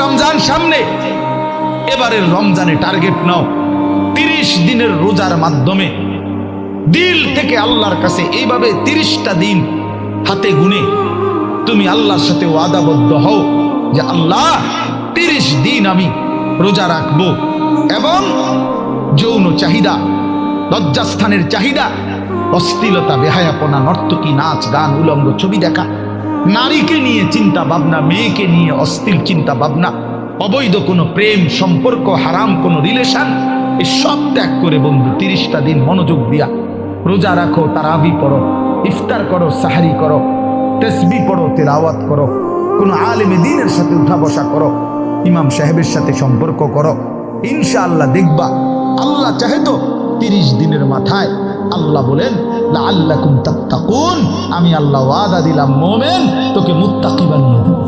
রমজান সামনে, এবারের রমজানে টার্গেট নাও 30 দিনের রোজার মাধ্যমে দিল থেকে আল্লাহর কাছে এইভাবে 30টা দিন হাতে গুনে তুমি আল্লাহর সাথে ওয়াদাবদ্ধ হও যে আল্লাহ 30 দিন আমি রোজা রাখবো, এবং যৌন চাহিদা, লজ্জাস্থানের চাহিদা, অশ্লীলতা, বেহায়াপনা, নর্তকী, নাচ গান, উলঙ্গ ছবি দেখা, নারীকে নিয়ে চিন্তা ভাবনা, মেয়েকে নিয়ে অশ্লীল চিন্তা ভাবনা, অবৈধ কোনো প্রেম সম্পর্ক, হারাম কোনো রিলেশন, এই সব ত্যাগ করে বন্ধু 30টা দিন মনোযোগ দিয়া রোজা রাখো, তারাবি পড়ো, ইফতার করো, সাহারি করো, তাসবিহ পড়ো, তেলাওয়াত করো, কোনো আলেমে দ্বীনের সাথে উঠা বসা করো, ইমাম সাহেবের সাথে সম্পর্ক করো। ইনশাআল্লাহ দেখবা আল্লাহ চাহে তো 30 দিনের মাথায় আল্লাহ বলেন লাআল্লাকুম তাত্তাকুন, আমি আল্লাহ ওয়াদা দিলাম মোমেন তোকে মুত্তাকি বানিয়ে দেব।